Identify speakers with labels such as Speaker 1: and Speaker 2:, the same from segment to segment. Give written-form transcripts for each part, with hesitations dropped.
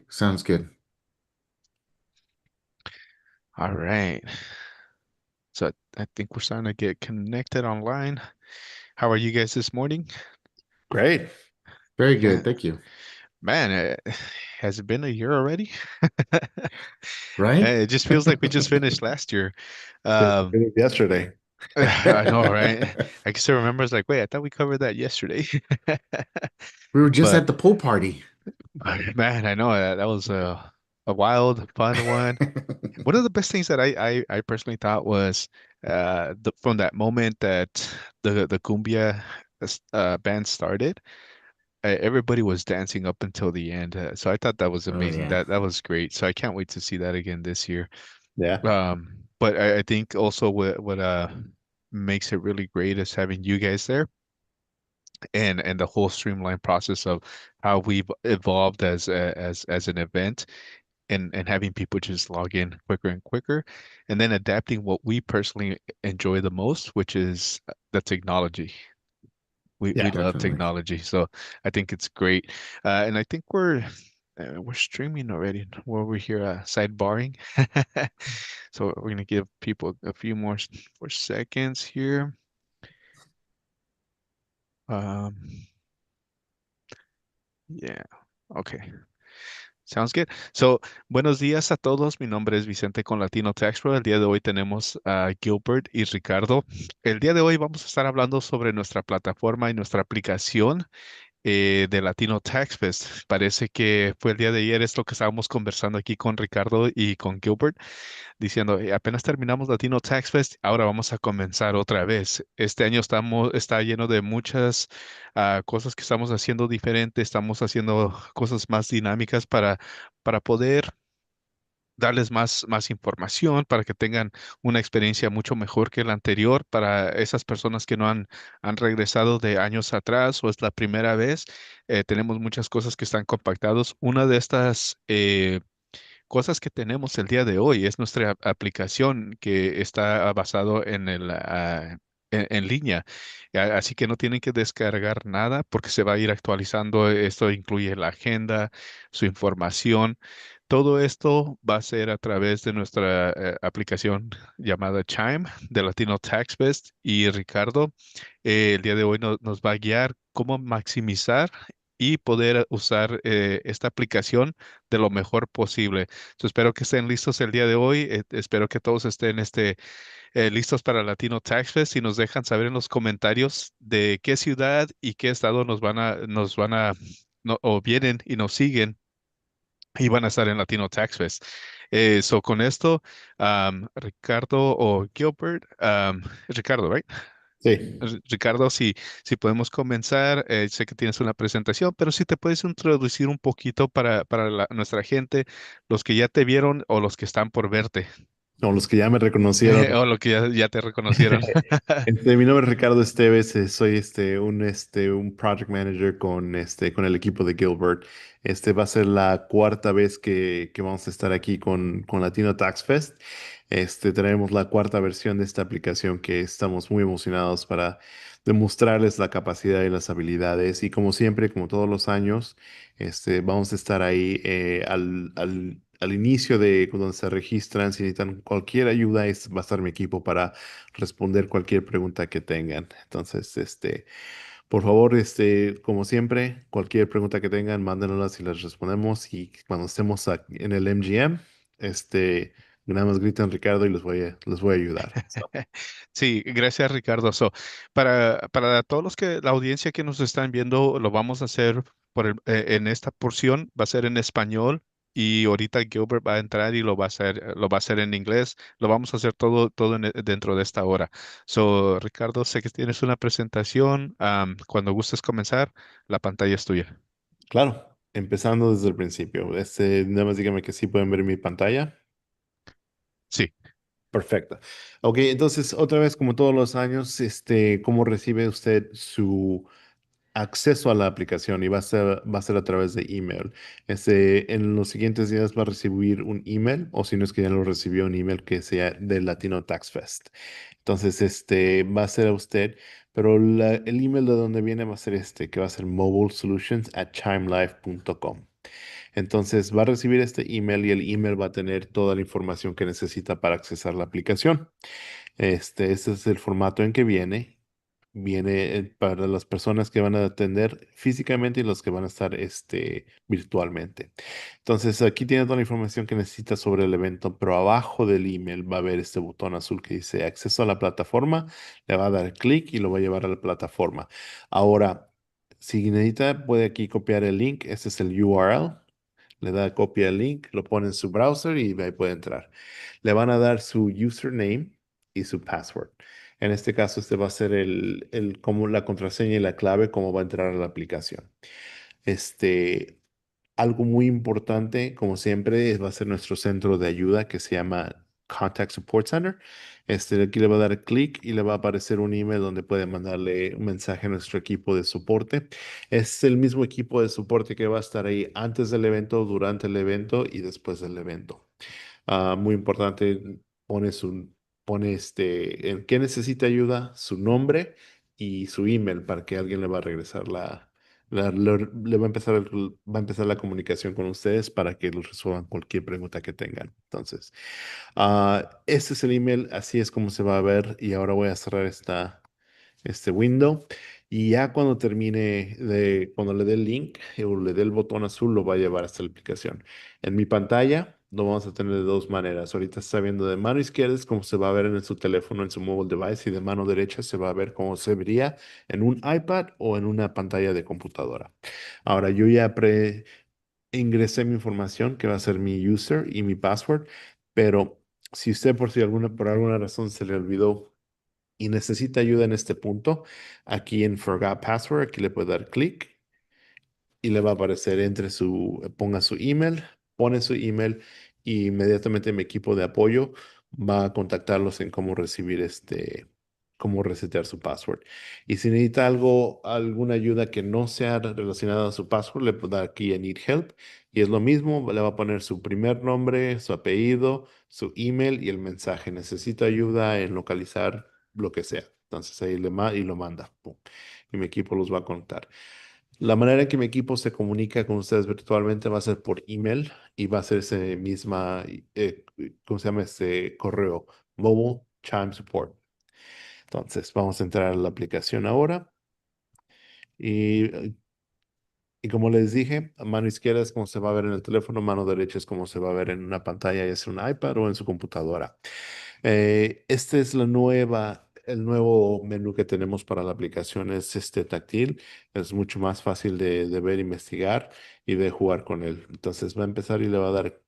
Speaker 1: Sounds good.
Speaker 2: All right. So I think we're starting to get connected online. How are you guys this morning?
Speaker 1: Great. Very
Speaker 2: Yeah,
Speaker 1: good. Thank you.
Speaker 2: man, has it been a year already?
Speaker 1: Right?
Speaker 2: It just feels like we just finished last year.
Speaker 1: It
Speaker 2: Um,
Speaker 1: was yesterday.
Speaker 2: I know, right? I can still remember. It's like, wait, I thought we covered that yesterday.
Speaker 1: We were just
Speaker 2: But
Speaker 1: at the pool party.
Speaker 2: man, I know that was a wild, fun one. One of the best things that I personally thought was from that moment that the cumbia band started, everybody was dancing up until the end. So I thought that was
Speaker 1: Oh
Speaker 2: amazing.
Speaker 1: yeah.
Speaker 2: That was great. So I can't wait to see that again this year.
Speaker 1: Yeah.
Speaker 2: But I think also what makes it really great is having you guys there and the whole streamlined process of how we've evolved as an event and having people just log in quicker and quicker, and then adapting what we personally enjoy the most, which is the technology. We
Speaker 1: Yeah,
Speaker 2: love
Speaker 1: definitely.
Speaker 2: technology, so I think it's great. And I think we're streaming already. We're over here sidebarring, so we're gonna give people a few more seconds here. Um, yeah. Okay. Sounds good. So, buenos días a todos. Mi nombre es Vicente con Latino Tax Pro. El día de hoy tenemos a Gilbert y Ricardo. El día de hoy vamos a estar hablando sobre nuestra plataforma y nuestra aplicación de Latino Tax Fest. Parece que fue el día de ayer, es lo que estábamos conversando aquí con Ricardo y con Gilbert diciendo, apenas terminamos Latino Tax Fest, ahora vamos a comenzar otra vez. Este año está lleno de muchas cosas que estamos haciendo diferente, estamos haciendo cosas más dinámicas para poder darles más información, para que tengan una experiencia mucho mejor que la anterior, para esas personas que no han regresado de años atrás o es la primera vez. Tenemos muchas cosas que están compactados. Una de estas cosas que tenemos el día de hoy es nuestra aplicación que está basado en línea. Así que no tienen que descargar nada porque se va a ir actualizando. Esto incluye la agenda, su información. Todo esto va a ser a través de nuestra aplicación llamada Chime de Latino Tax Fest y Ricardo el día de hoy nos va a guiar cómo maximizar y poder usar esta aplicación de lo mejor posible. Espero que estén listos el día de hoy. Espero que todos estén listos para Latino Tax Fest y nos dejan saber en los comentarios de qué ciudad y qué estado o vienen y nos siguen y van a estar en Latino Tax Fest. Con esto, Ricardo o Gilbert, Ricardo, ¿right?
Speaker 1: Sí.
Speaker 2: Ricardo, si podemos comenzar, sé que tienes una presentación, pero si te puedes introducir un poquito para nuestra gente, los que ya te vieron o los que están por verte,
Speaker 1: No, los que ya me reconocieron.
Speaker 2: o los que ya te reconocieron.
Speaker 1: Mi nombre es Ricardo Esteves, soy un project manager con el equipo de Gilbert. Va a ser la cuarta vez que vamos a estar aquí con Latino Tax Fest. Traemos la cuarta versión de esta aplicación que estamos muy emocionados para demostrarles la capacidad y las habilidades. Y como siempre, como todos los años, vamos a estar ahí al inicio de cuando se registran. Si necesitan cualquier ayuda, va a estar mi equipo para responder cualquier pregunta que tengan. Entonces, por favor, como siempre, cualquier pregunta que tengan, mándenoslas y las respondemos. Y cuando estemos en el MGM, nada más gritan Ricardo y les voy a ayudar. So,
Speaker 2: Sí, gracias Ricardo. Para todos la audiencia que nos están viendo, lo vamos a hacer en esta porción, va a ser en español y ahorita Gilbert va a entrar y lo va a hacer en inglés. Lo vamos a hacer todo dentro de esta hora. Ricardo, sé que tienes una presentación. Cuando gustes comenzar, la pantalla es tuya.
Speaker 1: claro, empezando desde el principio. Nada más dígame que sí pueden ver mi pantalla.
Speaker 2: Sí.
Speaker 1: Perfecto. Ok, entonces otra vez, como todos los años, ¿cómo recibe usted su acceso a la aplicación? Y va a ser a través de email. En los siguientes días va a recibir un email, o si no es que ya lo recibió, un email que sea de Latino Tax Fest. Entonces, va a ser a usted, pero el email de donde viene va a ser que va a ser mobilesolutions@chimelife.com. Entonces va a recibir este email y el email va a tener toda la información que necesita para accesar la aplicación. Este es el formato en que viene. Viene para las personas que van a atender físicamente y los que van a estar virtualmente. Entonces, aquí tiene toda la información que necesita sobre el evento, pero abajo del email va a haber este botón azul que dice acceso a la plataforma. Le va a dar clic y lo va a llevar a la plataforma. Ahora, si necesita, puede aquí copiar el link. Este es el URL. Le da copia del link, lo pone en su browser y ahí puede entrar. Le van a dar su username y su password. En este caso, este va a ser como la contraseña y la clave, cómo va a entrar a la aplicación. Este, Algo muy importante, como siempre, va a ser nuestro centro de ayuda que se llama Contact Support Center. Aquí le va a dar clic y le va a aparecer un email donde puede mandarle un mensaje a nuestro equipo de soporte. Es el mismo equipo de soporte que va a estar ahí antes del evento, durante el evento y después del evento. Muy importante, pone en qué necesita ayuda, su nombre y su email para que alguien le va a regresar le va a va a empezar la comunicación con ustedes para que les resuelvan cualquier pregunta que tengan. Entonces, este es el email, así es como se va a ver y ahora voy a cerrar este window. Y ya cuando cuando le dé el link o le dé el botón azul, lo va a llevar hasta la aplicación. En mi pantalla lo vamos a tener de dos maneras. Ahorita está viendo de mano izquierda es como se va a ver en su teléfono, en su mobile device, y de mano derecha se va a ver cómo se vería en un iPad o en una pantalla de computadora. Ahora, yo ya ingresé mi información, que va a ser mi user y mi password, pero si usted por alguna razón se le olvidó y necesita ayuda en este punto, aquí en Forgot Password, aquí le puede dar clic y le va a aparecer ponga su email, pone su email y inmediatamente mi equipo de apoyo va a contactarlos en cómo cómo resetear su password. Y si necesita alguna ayuda que no sea relacionada a su password, le puede dar aquí en Need Help y es lo mismo, le va a poner su primer nombre, su apellido, su email y el mensaje. Necesito ayuda en localizar lo que sea. Entonces ahí y lo manda. Pum. Y mi equipo los va a contar. La manera en que mi equipo se comunica con ustedes virtualmente va a ser por email y va a ser ese ¿cómo se llama este correo? Mobile Chime Support. Entonces, vamos a entrar a la aplicación ahora y, y como les dije, a mano izquierda es como se va a ver en el teléfono, mano derecha es como se va a ver en una pantalla, ya sea un iPad o en su computadora. Este es el nuevo menú que tenemos para la aplicación, es este táctil, es mucho más fácil de ver, investigar y de jugar con él. Entonces va a empezar y le va a dar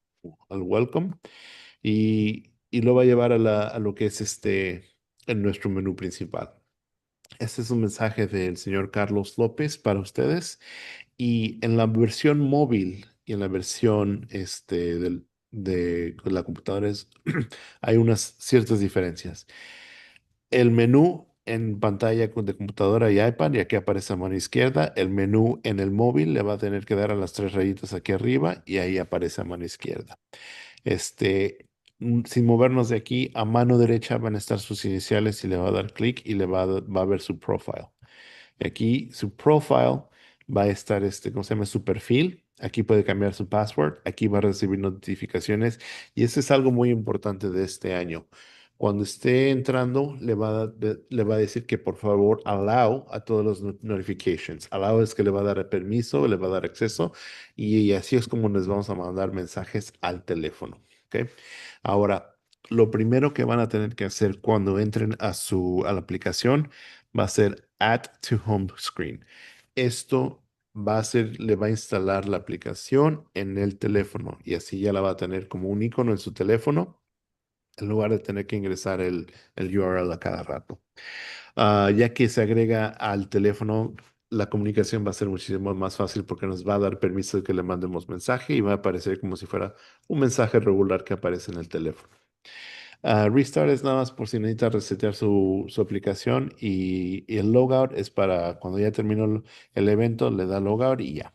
Speaker 1: al welcome y lo va a llevar a lo que es en nuestro menú principal. Este es un mensaje del señor Carlos López para ustedes. Y en la versión móvil y en la versión de la computadora hay unas ciertas diferencias. El menú en pantalla de computadora y iPad, y aquí aparece a mano izquierda. El menú en el móvil le va a tener que dar a las tres rayitas aquí arriba y ahí aparece a mano izquierda. Sin movernos de aquí, a mano derecha van a estar sus iniciales y le va a dar clic y va a ver su profile. Aquí su profile va a estar, ¿cómo se llama? Su perfil. Aquí puede cambiar su password. Aquí va a recibir notificaciones. Y eso es algo muy importante de este año. Cuando esté entrando, le va a decir que por favor allow a todos los notifications. Allow es que le va a dar el permiso, le va a dar acceso y así es como les vamos a mandar mensajes al teléfono. ¿Ok? Ahora, lo primero que van a tener que hacer cuando entren a la aplicación va a ser Add to Home Screen. Esto le va a instalar la aplicación en el teléfono y así ya la va a tener como un icono en su teléfono en lugar de tener que ingresar el URL a cada rato. Ya que se agrega al teléfono, la comunicación va a ser muchísimo más fácil porque nos va a dar permiso de que le mandemos mensaje y va a aparecer como si fuera un mensaje regular que aparece en el teléfono. Restart es nada más por si necesita resetear su aplicación y el logout es para cuando ya terminó el evento, le da logout y ya.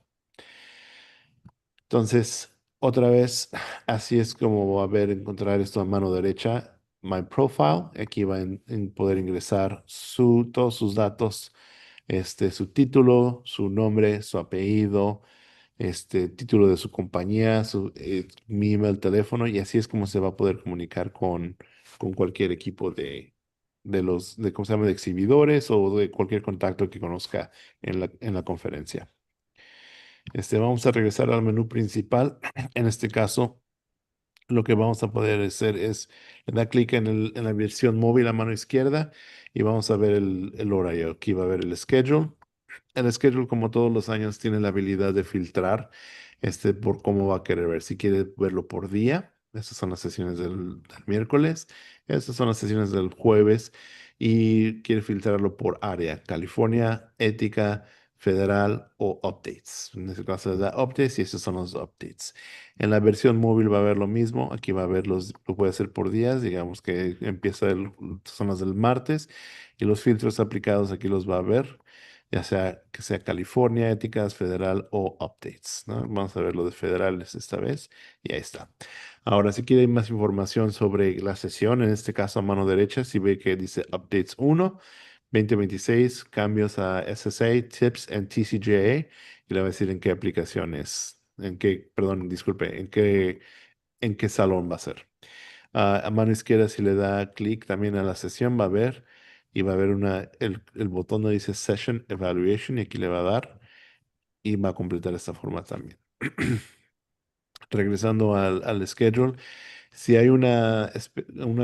Speaker 1: Entonces, otra vez, así es como va a ver, encontrar esto a mano derecha, My Profile. Aquí va en poder ingresar todos sus datos, su título, su nombre, su apellido, título de su compañía, mi email, teléfono, y así es como se va a poder comunicar con cualquier equipo ¿cómo se llama? De exhibidores o de cualquier contacto que conozca en la conferencia. Vamos a regresar al menú principal. En este caso, lo que vamos a poder hacer es dar clic en la versión móvil a mano izquierda y vamos a ver el horario. Aquí va a ver el schedule. El schedule, como todos los años, tiene la habilidad de filtrar por cómo va a querer ver. Si quiere verlo por día, estas son las sesiones del miércoles, estas son las sesiones del jueves, y quiere filtrarlo por área: California, ética, federal o updates. En este caso le da updates y estos son los updates. En la versión móvil va a ver lo mismo. Aquí va a ver lo puede hacer por días. Digamos que son las del martes, y los filtros aplicados aquí los va a ver, ya sea que sea California, éticas, federal o updates, ¿no? Vamos a ver lo de federales esta vez y ahí está. Ahora, si quiere más información sobre la sesión, en este caso a mano derecha, si ve que dice Updates 1, 2026, cambios a SSA, Tips and TCJA, y le va a decir en qué aplicaciones, perdón, disculpe, en qué salón va a ser. A mano izquierda, si le da clic también a la sesión, va a ver y va a ver el botón donde dice Session Evaluation, y aquí le va a dar y va a completar esta forma también. Regresando al schedule, si hay una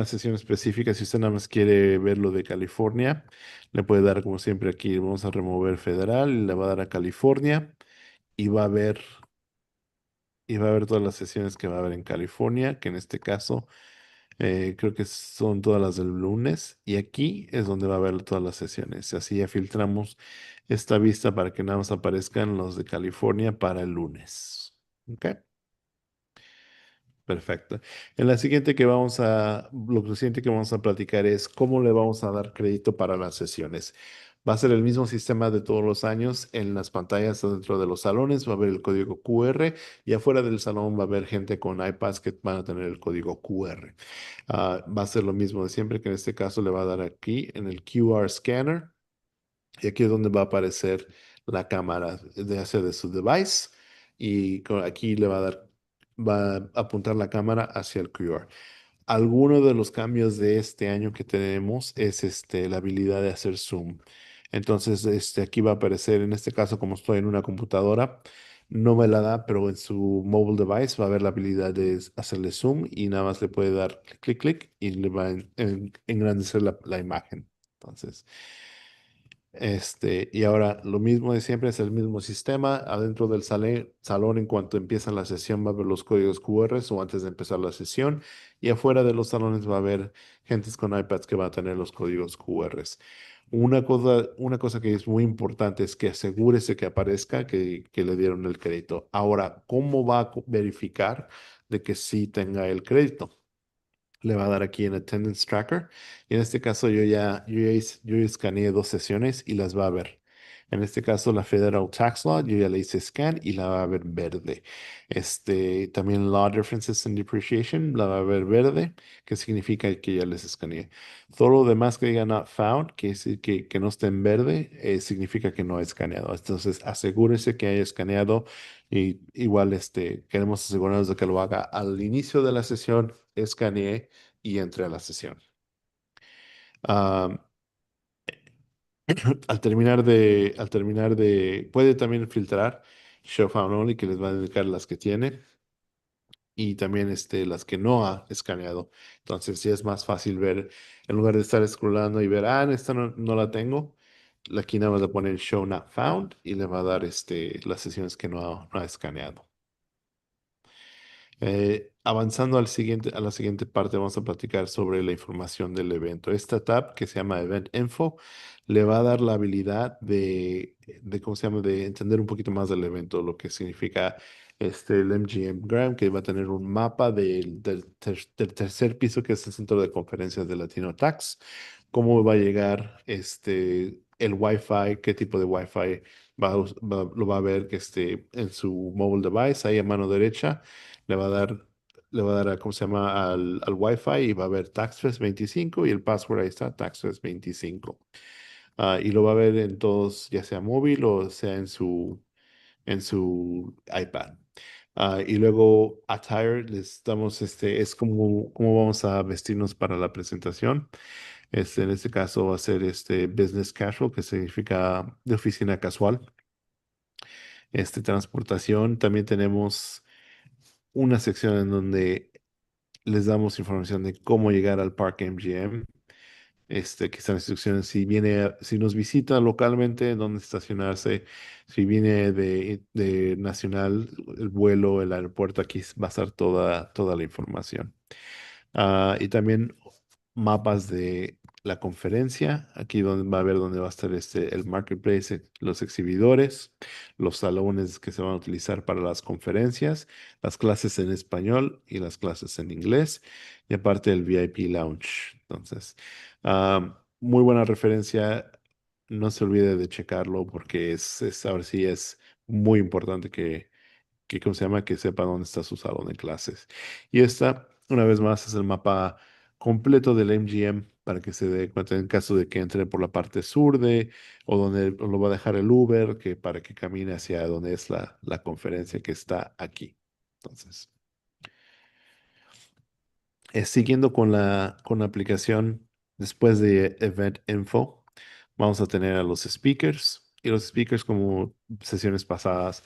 Speaker 1: sesión específica, si usted nada más quiere ver lo de California, le puede dar como siempre aquí, vamos a remover federal y le va a dar a California y va a ver todas las sesiones que va a haber en California, que en este caso creo que son todas las del lunes, y aquí es donde va a haber todas las sesiones. Así ya filtramos esta vista para que nada más aparezcan los de California para el lunes. ¿Ok? Perfecto. Lo siguiente que vamos a platicar es cómo le vamos a dar crédito para las sesiones. Va a ser el mismo sistema de todos los años. En las pantallas dentro de los salones va a haber el código QR, y afuera del salón va a haber gente con iPads que van a tener el código QR. Va a ser lo mismo de siempre, que en este caso le va a dar aquí en el QR scanner, y aquí es donde va a aparecer la cámara de su device, y aquí va a apuntar la cámara hacia el QR. Alguno de los cambios de este año que tenemos es la habilidad de hacer zoom. Entonces, aquí va a aparecer, en este caso, como estoy en una computadora, no me la da, pero en su mobile device va a haber la habilidad de hacerle zoom, y nada más le puede dar clic, clic, clic, y le va a engrandecer la imagen. Entonces, y ahora lo mismo de siempre, es el mismo sistema. Adentro del salón, en cuanto empieza la sesión, va a ver los códigos QR o antes de empezar la sesión. Y afuera de los salones va a haber gentes con iPads que van a tener los códigos QR. Una cosa que es muy importante es que asegúrese que aparezca que le dieron el crédito. Ahora, ¿cómo va a verificar de que sí tenga el crédito? Le va a dar aquí en Attendance Tracker. Y en este caso yo ya escaneé dos sesiones y las va a ver. En este caso, la Federal Tax Law, yo ya le hice scan y la va a ver verde. También Law Differences and Depreciation la va a ver verde, que significa que ya les escaneé. Todo lo demás que diga Not Found, que es decir que no esté en verde, significa que no ha escaneado. Entonces, asegúrese que haya escaneado, y igual queremos asegurarnos de que lo haga al inicio de la sesión, escanee y entre a la sesión. Ah, puede también filtrar Show Found Only, que les va a indicar las que tiene, y también las que no ha escaneado. Entonces, sí es más fácil ver, en lugar de estar scrollando y ver, esta no la tengo. Aquí nada más le pone Show Not Found y le va a dar las sesiones que no ha escaneado. Avanzando a la siguiente parte, vamos a platicar sobre la información del evento. Esta tab, que se llama Event Info, le va a dar la habilidad ¿cómo se llama?, de entender un poquito más del evento, lo que significa el MGM Grand, que va a tener un mapa del tercer piso, que es el centro de conferencias de Latino Tax, cómo va a llegar el Wi-Fi, qué tipo de Wi-Fi lo va a ver que esté en su mobile device, ahí a mano derecha le va a dar, ¿cómo se llama?, al Wi-Fi, y va a ver TaxFest 25, y el password ahí está, TaxFest 25. Y lo va a ver en todos, ya sea móvil o sea en su iPad. Y luego Attire, les damos es como, cómo vamos a vestirnos para la presentación. En este caso va a ser business casual, que significa de oficina casual. Transportación, también tenemos una sección en donde les damos información de cómo llegar al Parque MGM. Que están instrucciones si nos visita localmente, dónde estacionarse, si viene de Nacional, el vuelo, el aeropuerto, aquí va a estar toda la información. Y también mapas de la conferencia, aquí donde va a ver dónde va a estar el marketplace, los exhibidores, los salones que se van a utilizar para las conferencias, las clases en español y las clases en inglés, y aparte el VIP Lounge. Entonces, muy buena referencia. No se olvide de checarlo porque ahora sí es muy importante ¿cómo se llama? Que sepa dónde está su salón de clases. Y esta, una vez más, es el mapa completo del MGM para que se dé cuenta en caso de que entre por la parte sur o donde lo va a dejar el Uber, para que camine hacia donde es la conferencia que está aquí. Entonces, siguiendo con la aplicación, después de Event Info, vamos a tener a los speakers. Y los speakers, como sesiones pasadas,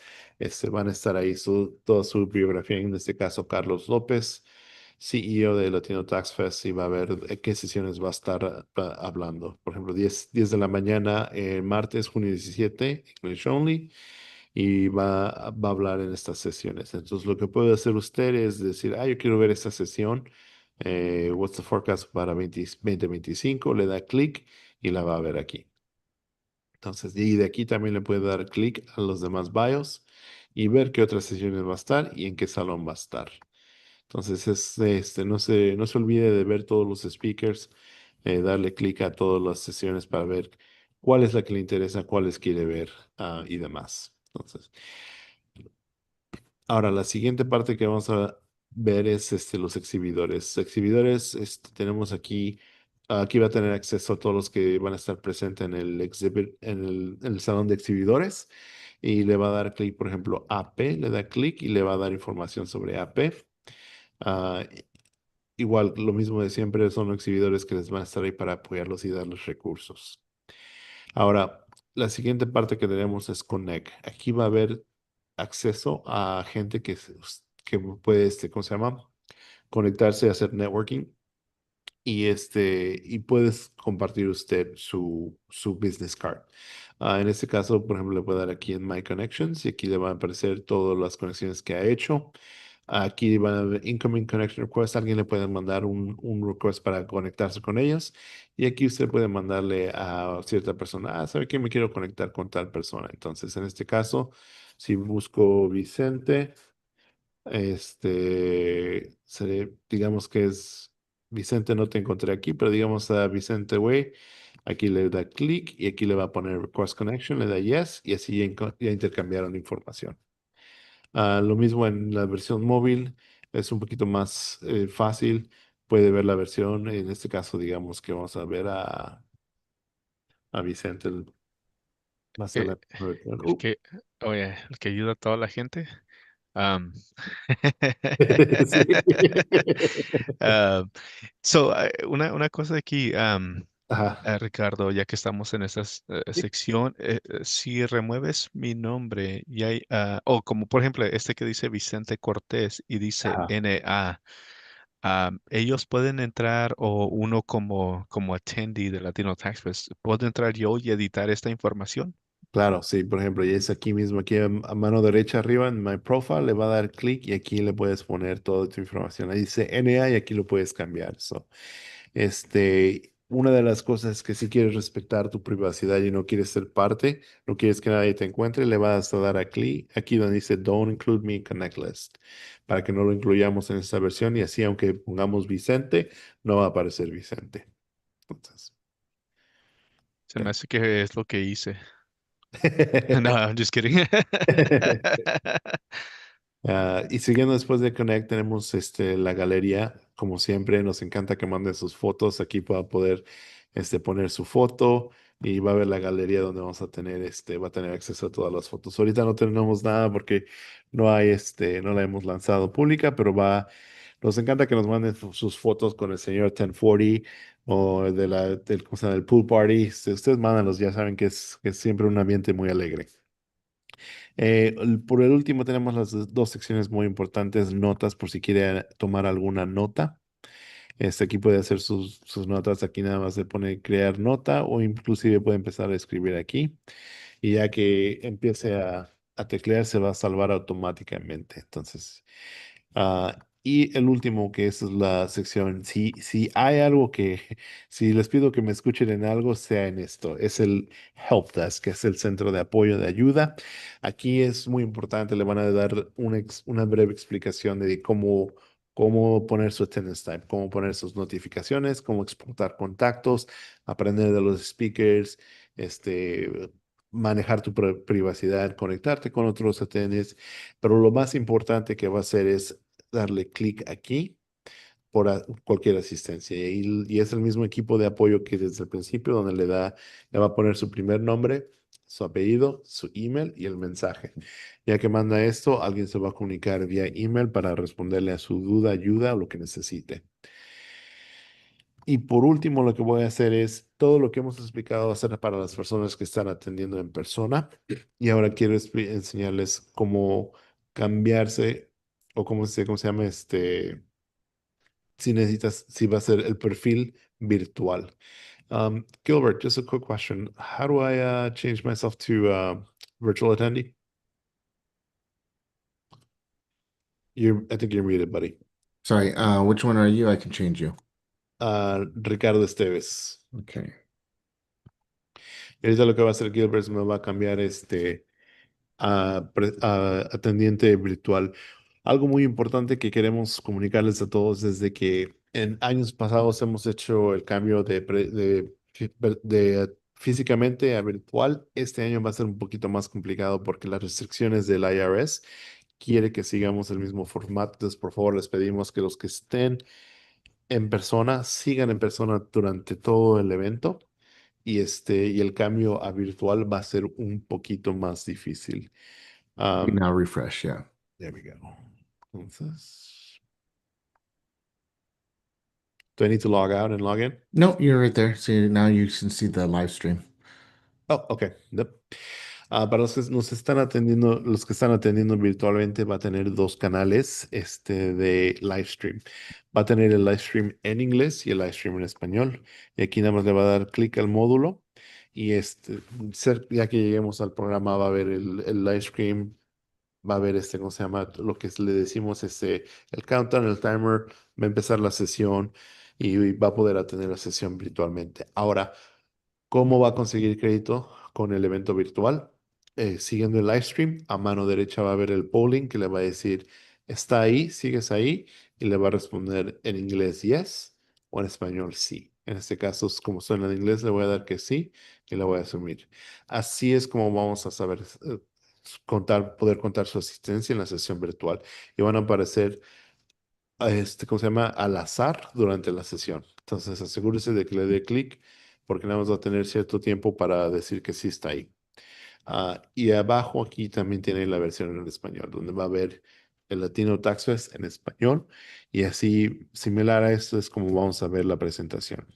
Speaker 1: van a estar ahí toda su biografía. En este caso, Carlos López, CEO de Latino Tax Fest, y va a ver qué sesiones va a estar hablando. Por ejemplo, 10 de la mañana, martes, junio 17, English Only, y va a hablar en estas sesiones. Entonces, lo que puede hacer usted es decir, yo quiero ver esta sesión, What's the Forecast para 2025, le da clic y la va a ver aquí. Entonces, y de aquí también le puede dar clic a los demás bios y ver qué otras sesiones va a estar y en qué salón va a estar. Entonces, no se olvide de ver todos los speakers, darle clic a todas las sesiones para ver cuál es la que le interesa, cuáles quiere ver, y demás. Entonces, ahora, la siguiente parte que vamos a ver es los exhibidores. Exhibidores, tenemos aquí va a tener acceso a todos los que van a estar presentes en el salón de exhibidores, y le va a dar clic, por ejemplo, AP, le da clic y le va a dar información sobre AP. Ah, Igual, lo mismo de siempre, son los exhibidores que les van a estar ahí para apoyarlos y darles recursos. Ahora, la siguiente parte que tenemos es Connect. Aquí va a haber acceso a gente que puede, ¿cómo se llama? Conectarse a hacer networking, y puedes compartir usted su business card. En este caso, por ejemplo, le puede dar aquí en My Connections y aquí le van a aparecer todas las conexiones que ha hecho. Aquí van a ver Incoming Connection Request. Alguien le puede mandar un request para conectarse con ellos. Y aquí usted puede mandarle a cierta persona, ¿sabe qué? Me quiero conectar con tal persona. Entonces, en este caso, si busco Vicente, digamos que es Vicente, no te encontré aquí, pero digamos a Vicente Way, aquí le da clic y aquí le va a poner Request Connection, le da Yes, y así ya intercambiaron información. Lo mismo en la versión móvil, es un poquito más fácil, puede ver la versión, en este caso digamos que vamos a ver a Vicente, va a ser
Speaker 2: Eh,
Speaker 1: la misma versión.
Speaker 2: el que, oye, el que ayuda a toda la gente. Am,
Speaker 1: Sí.
Speaker 2: am, una cosa aquí,
Speaker 1: Ajá,
Speaker 2: Ricardo, ya que estamos en esta
Speaker 1: sí,
Speaker 2: sección, si remueves mi nombre y hay, o como por ejemplo este que dice Vicente Cortés y dice
Speaker 1: ajá.
Speaker 2: NA, ellos pueden entrar o uno como attendee de Latino Tax Fest, ¿puedo entrar yo y editar esta información?
Speaker 1: Claro, sí, por ejemplo, y es aquí mismo, aquí a mano derecha arriba en My Profile, le va a dar clic y aquí le puedes poner toda tu información. Ahí dice NA y aquí lo puedes cambiar. Una de las cosas que si quieres respetar tu privacidad y no quieres ser parte, no quieres que nadie te encuentre, le vas a dar a clic aquí donde dice Don't include me in Connect List, para que no lo incluyamos en esta versión y así aunque pongamos Vicente, no va a aparecer Vicente. Entonces,
Speaker 2: Se me
Speaker 1: ya.
Speaker 2: hace que es lo que hice. No, I'm just kidding.
Speaker 1: Y siguiendo después de Connect, tenemos la galería. Como siempre, nos encanta que manden sus fotos. Aquí para poder poner su foto. y va a ver la galería donde vamos a tener va a tener acceso a todas las fotos. Ahorita no tenemos nada porque no hay no la hemos lanzado pública, pero nos encanta que nos manden sus fotos con el señor 1040 o ¿cómo se llama? Del pool party. Si ustedes mándanlos, ya saben que es siempre un ambiente muy alegre. Por el último tenemos las dos secciones muy importantes, notas por si quiere tomar alguna nota. Aquí puede hacer sus notas, aquí nada más le pone crear nota o inclusive puede empezar a escribir aquí y ya que empiece a teclear se va a salvar automáticamente. Entonces, y el último que es la sección, si hay algo si les pido que me escuchen en algo, sea en esto, es el Help Desk, que es el centro de apoyo de ayuda. Aquí es muy importante, le van a dar una breve explicación de cómo poner su attendance time, cómo poner sus notificaciones, cómo exportar contactos, aprender de los speakers, manejar tu privacidad, conectarte con otros attendees, pero lo más importante que va a hacer es darle clic aquí por cualquier asistencia. Y es el mismo equipo de apoyo que desde el principio, donde le va a poner su primer nombre, su apellido, su email y el mensaje. Ya que manda esto, alguien se va a comunicar vía email para responderle a su duda, ayuda o lo que necesite. Y por último, lo que voy a hacer es todo lo que hemos explicado hacer para las personas que están atendiendo en persona. Y ahora quiero enseñarles cómo cambiarse o cómo se llama si va a ser el perfil virtual. Gilbert, just a quick question. How do I change myself to virtual attendee? I think you're muted, buddy.
Speaker 3: Sorry, which one are you? I can change you.
Speaker 1: Ricardo Esteves.
Speaker 3: Okay.
Speaker 1: Y ahorita lo que va a hacer Gilbert es me va a cambiar a atendiente virtual. Algo muy importante que queremos comunicarles a todos desde que en años pasados hemos hecho el cambio de físicamente a virtual. Este año va a ser un poquito más complicado porque las restricciones del IRS quiere que sigamos el mismo formato. Entonces, por favor, les pedimos que los que estén en persona sigan en persona durante todo el evento y el cambio a virtual va a ser un poquito más difícil. Um,
Speaker 3: Now refresh, yeah.
Speaker 1: there we go. Entonces, do I need to log out and log in?
Speaker 3: Nope, you're right there. See, now you can see the live stream.
Speaker 1: Oh, ok. Yep. Para los que nos están atendiendo, los que están atendiendo virtualmente, va a tener dos canales de live stream. Va a tener el live stream en inglés y el live stream en español. Y aquí nada más le va a dar clic al módulo. Y ya que lleguemos al programa, va a ver el live stream, va a ver ¿cómo se llama? Lo que le decimos, el countdown, el timer, va a empezar la sesión y va a poder atender la sesión virtualmente. Ahora, ¿cómo va a conseguir crédito con el evento virtual? Siguiendo el live stream, a mano derecha va a ver el polling que le va a decir, ¿está ahí? ¿Sigues ahí? Y le va a responder en inglés yes o en español sí. En este caso, como suena en inglés, le voy a dar que sí y le voy a asumir. Así es como vamos a saber poder contar su asistencia en la sesión virtual. Y van a aparecer ¿cómo se llama? Al azar durante la sesión. Entonces, asegúrese de que le dé clic porque nada más va a tener cierto tiempo para decir que sí está ahí. Y abajo aquí también tiene la versión en español, donde va a ver el Latino Tax Fest en español. Y así, similar a esto, es como vamos a ver la presentación.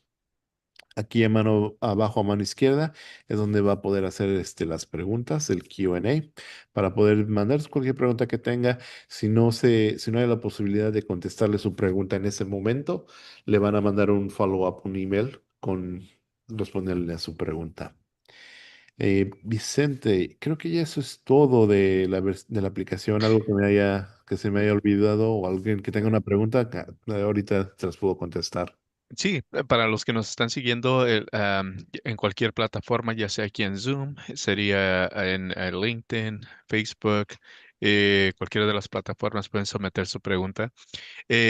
Speaker 1: Aquí abajo a mano izquierda es donde va a poder hacer las preguntas, el Q&A, para poder mandar cualquier pregunta que tenga. Si no hay la posibilidad de contestarle su pregunta en ese momento, le van a mandar un follow-up, un email con responderle a su pregunta. Vicente, creo que ya eso es todo de la aplicación. Algo que se me haya olvidado o alguien que tenga una pregunta, ahorita se las puedo contestar.
Speaker 2: Sí, para los que nos están siguiendo en cualquier plataforma, ya sea aquí en Zoom, sería en LinkedIn, Facebook, cualquiera de las plataformas pueden someter su pregunta.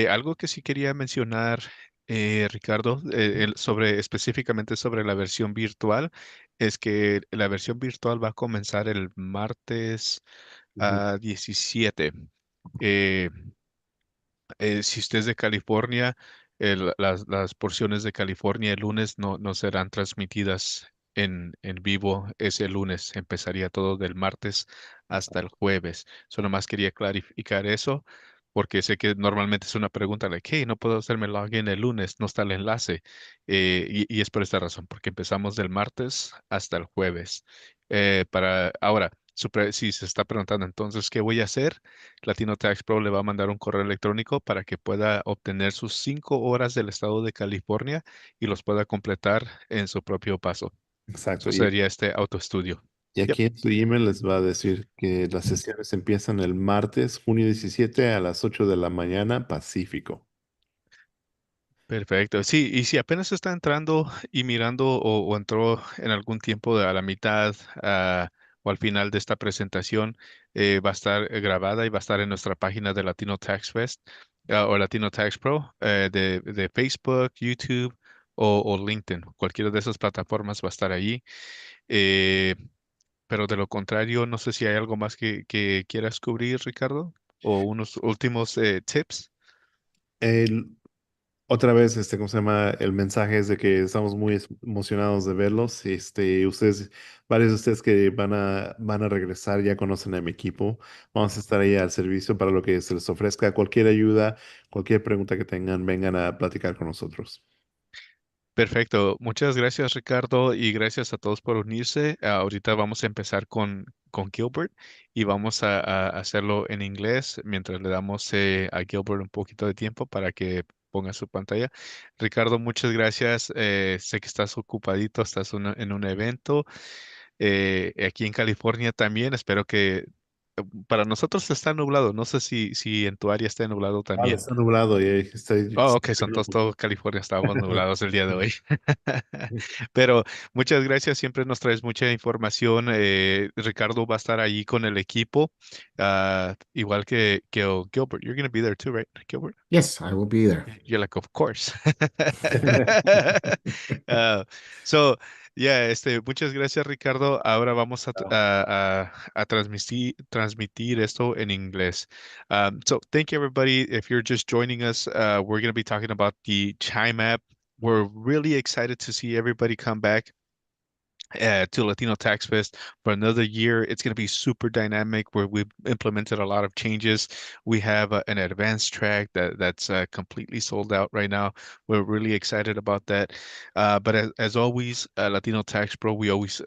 Speaker 2: Algo que sí quería mencionar, Ricardo, específicamente sobre la versión virtual, es que la versión virtual va a comenzar el martes
Speaker 1: Ujú.
Speaker 2: a 17. Eh, si usted es de California, las porciones de California el lunes no serán transmitidas en vivo ese lunes. Empezaría todo del martes hasta el jueves. Solo más quería clarificar eso porque sé que normalmente es una pregunta de hey, no puedo hacerme login el lunes, no está el enlace. Y es por esta razón, porque empezamos del martes hasta el jueves. Para ahora, si se está preguntando entonces, ¿qué voy a hacer? Latino Tax Pro le va a mandar un correo electrónico para que pueda obtener sus 5 horas del estado de California y los pueda completar en su propio paso.
Speaker 1: Exacto.
Speaker 2: Eso sería este autoestudio.
Speaker 1: Y
Speaker 2: Yep.
Speaker 1: aquí en su email les va a decir que las sesiones empiezan el martes, junio 17 a las 8 de la mañana, Pacífico.
Speaker 2: Perfecto. Sí, y si apenas está entrando y mirando o entró en algún tiempo a la mitad o al final de esta presentación, va a estar grabada y va a estar en nuestra página de Latino Tax Fest o Latino Tax Pro de Facebook, YouTube o LinkedIn. Cualquiera de esas plataformas va a estar allí. Eh, pero de lo contrario, no sé si hay algo más que quieras cubrir, Ricardo, o unos últimos tips.
Speaker 1: El- Otra vez, ¿cómo se llama? El mensaje es de que estamos muy emocionados de verlos. Ustedes, varios de ustedes que van a regresar ya conocen a mi equipo. Vamos a estar ahí al servicio para lo que se les ofrezca. Cualquier ayuda, cualquier pregunta que tengan, vengan a platicar con nosotros.
Speaker 2: Perfecto. Muchas gracias, Ricardo, y gracias a todos por unirse. Ahorita vamos a empezar con Gilbert y vamos a hacerlo en inglés mientras le damos a Gilbert un poquito de tiempo para que ponga su pantalla. Ricardo, muchas gracias. Sé que estás ocupadito, estás en un evento aquí en California también. Espero que para nosotros está nublado. No sé si en tu área está nublado
Speaker 1: Vale,
Speaker 2: también.
Speaker 1: está nublado y
Speaker 2: Oh, ok, son todos, todo California estábamos nublados el día de hoy. Pero muchas gracias, siempre nos traes mucha información. Ricardo va a estar ahí con el equipo, igual que Gilbert. You're going to be there too, right, Gilbert?
Speaker 3: Yes, I will be there.
Speaker 2: You're like, of course. Uh, so, yeah, muchas gracias, Ricardo. Ahora vamos a transmitir esto en inglés. So, thank you, everybody. If you're just joining us, we're going to be talking about the Chime app. We're really excited to see everybody come back to Latino Tax Fest for another year. It's going to be super dynamic where we've implemented a lot of changes. We have an advanced track that's completely sold out right now. We're really excited about that. But as always, Latino Tax Pro, we always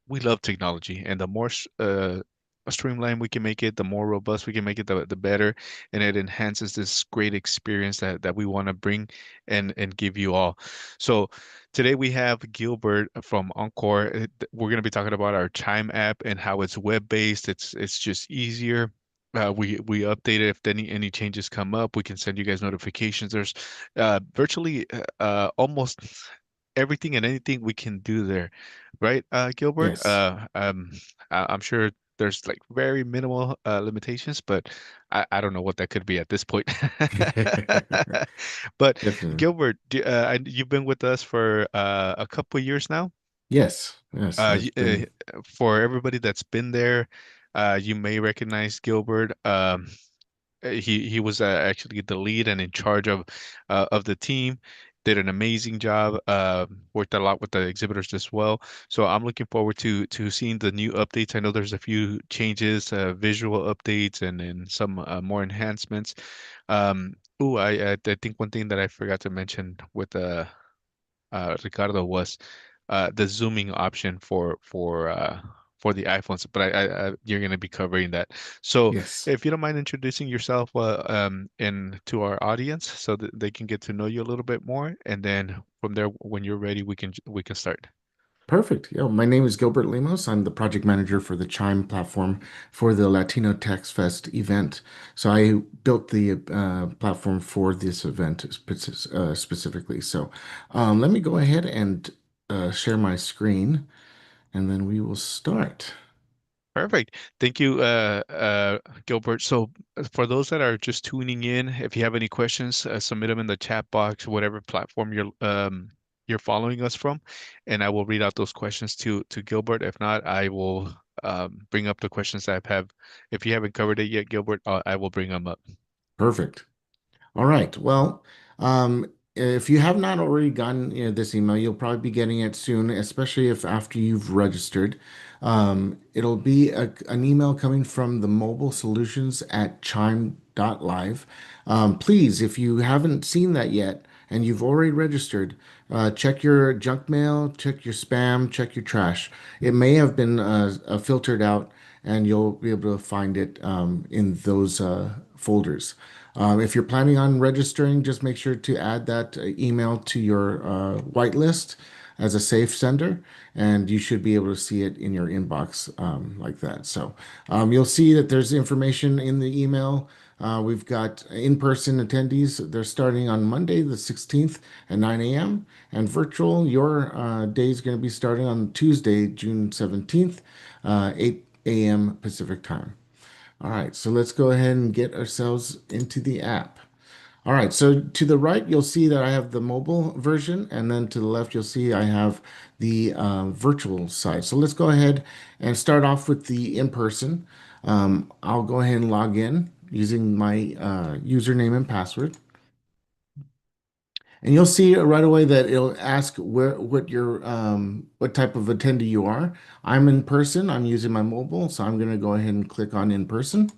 Speaker 2: we love technology, and the more streamlined we can make it, the more robust we can make it, the better, and it enhances this great experience that we want to bring and give you all. So today we have Gilbert from Encore. We're going to be talking about our Chime app and how it's web-based. It's just easier. We update it if any changes come up. We can send you guys notifications. There's virtually almost everything and anything we can do there, right, Gilbert?
Speaker 3: Yes.
Speaker 2: I'm sure there's like very minimal limitations, but I don't know what that could be at this point. But
Speaker 3: Definitely.
Speaker 2: Gilbert, you've been with us for a couple of years now.
Speaker 3: Yes. Yes.
Speaker 2: Uh,
Speaker 3: It's
Speaker 2: y- uh,
Speaker 3: been
Speaker 2: for everybody that's been there, you may recognize Gilbert. He was actually the lead and in charge of the team. Did an amazing job. Worked a lot with the exhibitors as well. So I'm looking forward to seeing the new updates. I know there's a few changes, visual updates, and some more enhancements. I think one thing that I forgot to mention with Ricardo was the zooming option for the iPhones, but you're going to be covering that. So
Speaker 3: yes.
Speaker 2: if you don't mind introducing yourself and to our audience so that they can get to know you a little bit more, and then from there, when you're ready, we can start.
Speaker 3: Perfect. Yeah, my name is Gilbert Lemos. I'm the project manager for the Chime platform for the Latino Tax Fest event. So I built the platform for this event specifically. So let me go ahead and share my screen, and then we will start.
Speaker 2: Perfect. Thank you, Gilbert. So, for those that are just tuning in, if you have any questions, submit them in the chat box, whatever platform you're following us from, and I will read out those questions to Gilbert. If not, I will bring up the questions that I have. If you haven't covered it yet, Gilbert, I will bring them up.
Speaker 3: Perfect. All right. Well, if you have not already gotten this email, you'll probably be getting it soon, especially if after you've registered. It'll be an email coming from the mobile solutions at chime.live. Please, if you haven't seen that yet and you've already registered, check your junk mail, check your spam, check your trash. It may have been filtered out, and you'll be able to find it in those folders. If you're planning on registering, just make sure to add that email to your whitelist as a safe sender, and you should be able to see it in your inbox like that. So you'll see that there's information in the email. We've got in-person attendees. They're starting on Monday, the 16th at 9 a.m. And virtual, your day is going to be starting on Tuesday, June 17th, 8 a.m. Pacific time. All right, so let's go ahead and get ourselves into the app. All right, so to the right, you'll see that I have the mobile version, and then to the left, you'll see I have the virtual side. So let's go ahead and start off with the in-person. I'll go ahead and log in using my username and password. And you'll see right away that it'll ask what type of attendee you are. I'm in person. I'm using my mobile, so I'm going to go ahead and click on in person.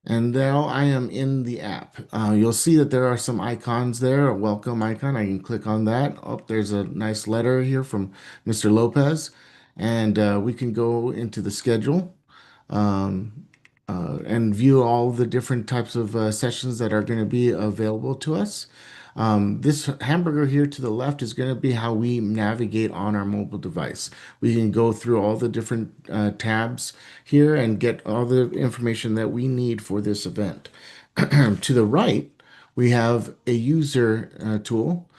Speaker 3: And now I am in the app. You'll see that there are some icons there, a welcome icon. I can click on that. Oh, there's a nice letter here from Mr. Lopez. And we can go into the schedule um, and view all the different types of sessions that are going to be available to us. This hamburger here to the left is going to be how we navigate on our mobile device. We can go through all the different tabs here and get all the information that we need for this event. To the right, we have a user tool.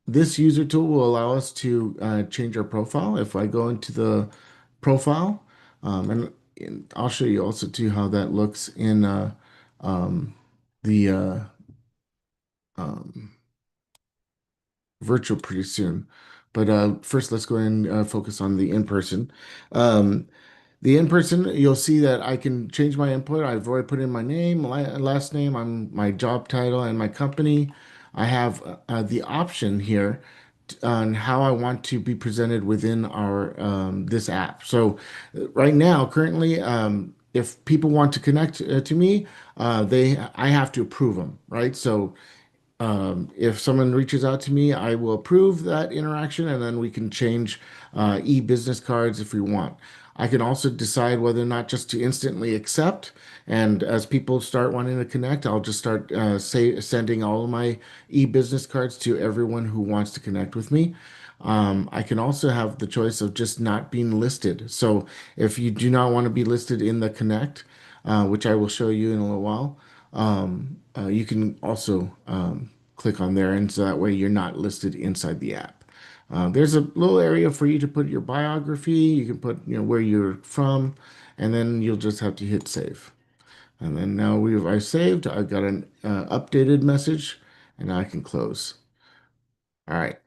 Speaker 3: This user tool will allow us to change our profile. If I go into the profile, and I'll show you also too how that looks in um, the um, virtual pretty soon. But first, let's go ahead and focus on the in-person. Um, the in-person, you'll see that I can change my input. I've already put in my name, last name, my job title, and my company. I have the option here on how I want to be presented within our this app. So right now, currently, if people want to connect to me, I have to approve them, right? So if someone reaches out to me, I will approve that interaction, and then we can change e-business cards if we want. I can also decide whether or not just to instantly accept. And as people start wanting to connect, I'll just start sending all of my e-business cards to everyone who wants to connect with me. I can also have the choice of just not being listed. So if you do not want to be listed in the Connect, which I will show you in a little while, you can also click on there, and so that way you're not listed inside the app. There's a little area for you to put your biography. You can put, where you're from, and then you'll just have to hit save. And then now I saved. I've got an updated message, and I can close. All right.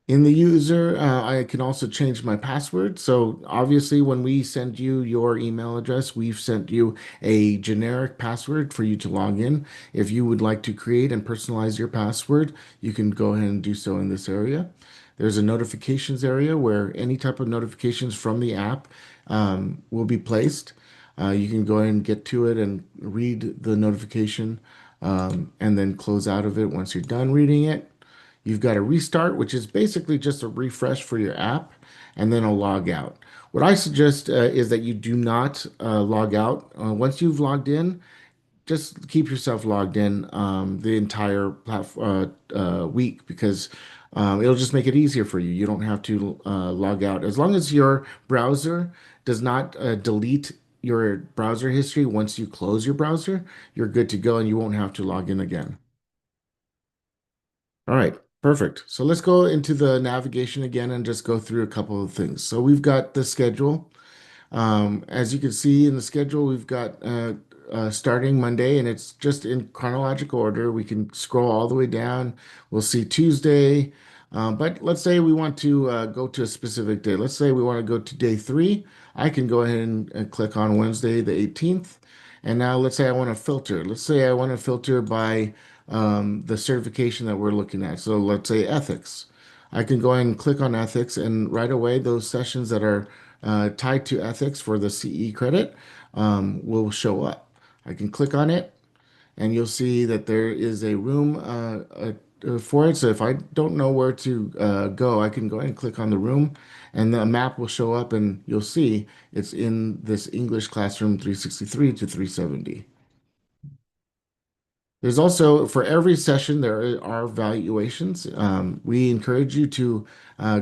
Speaker 3: In the user, I can also change my password. So obviously, when we send you your email address, we've sent you a generic password for you to log in. If you would like to create and personalize your password, you can go ahead and do so in this area. There's a notifications area where any type of notifications from the app will be placed. You can go ahead and get to it and read the notification and then close out of it once you're done reading it. You've got a restart, which is basically just a refresh for your app, and then a log out. What I suggest is that you do not log out. Once you've logged in, just keep yourself logged in the entire week, because it'll just make it easier for you. You don't have to log out. As long as your browser does not delete your browser history once you close your browser, you're good to go and you won't have to log in again. All right, perfect. So let's go into the navigation again and just go through a couple of things. So we've got the schedule. As you can see in the schedule, we've got starting Monday, and it's just in chronological order. We can scroll all the way down. We'll see Tuesday. But let's say we want to go to a specific day. Let's say we want to go to day 3. I can go ahead and click on Wednesday, the 18th. And now let's say I want to filter. Let's say I want to filter by the certification that we're looking at. So let's say ethics. I can go ahead and click on ethics, and right away, those sessions that are tied to ethics for the CE credit will show up. I can click on it, and you'll see that there is a room for it. So if I don't know where to go, I can go ahead and click on the room, and the map will show up, and you'll see it's in this English Classroom 363 to 370. There's also, for every session, there are evaluations. We encourage you to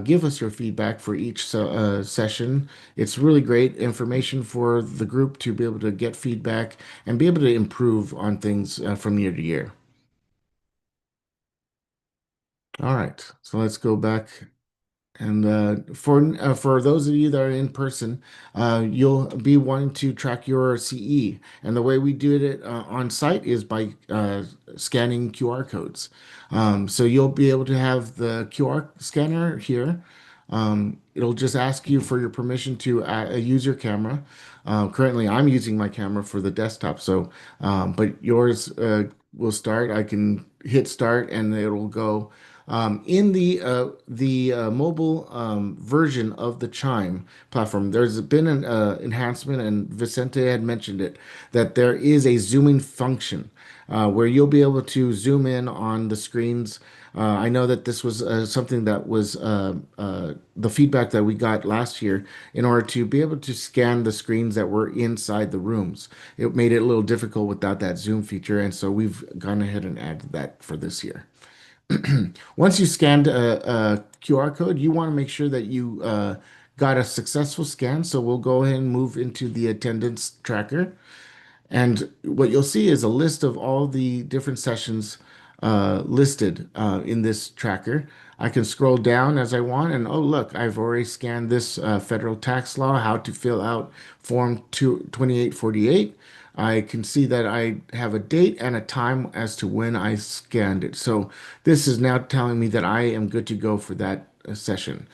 Speaker 3: give us your feedback for each session. It's really great information for the group to be able to get feedback and be able to improve on things from year to year. All right, so let's go back. And for those of you that are in person, you'll be wanting to track your CE. And the way we do it on site is by scanning QR codes. So you'll be able to have the QR scanner here. It'll just ask you for your permission to use your camera. Currently, I'm using my camera for the desktop. So, but yours will start. I can hit start, and it'll go. In the mobile version of the Chime platform, there's been an enhancement, and Vicente had mentioned it, that there is a zooming function where you'll be able to zoom in on the screens. I know that this was something that was the feedback that we got last year in order to be able to scan the screens that were inside the rooms. It made it a little difficult without that zoom feature, and so we've gone ahead and added that for this year. Once you scanned a QR code, you want to make sure that you got a successful scan. So we'll go ahead and move into the attendance tracker. And what you'll see is a list of all the different sessions listed in this tracker. I can scroll down as I want, and oh, look, I've already scanned this federal tax law, how to fill out Form 2848. I can see that I have a date and a time as to when I scanned it. So this is now telling me that I am good to go for that session.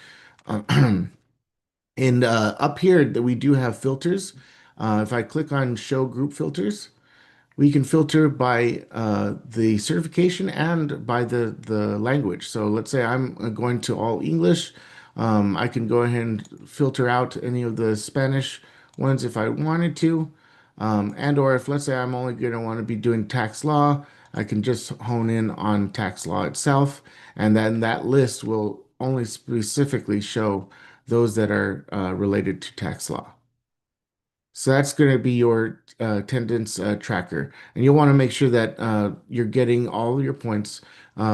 Speaker 3: And up here, that we do have filters. If I click on Show Group Filters, we can filter by the certification and by the language. So let's say I'm going to all English. I can go ahead and filter out any of the Spanish ones if I wanted to. And or if let's say I'm only going to want to be doing tax law, I can just hone in on tax law itself. And then that list will only specifically show those that are related to tax law. So that's going to be your attendance tracker. And you'll want to make sure that you're getting all of your points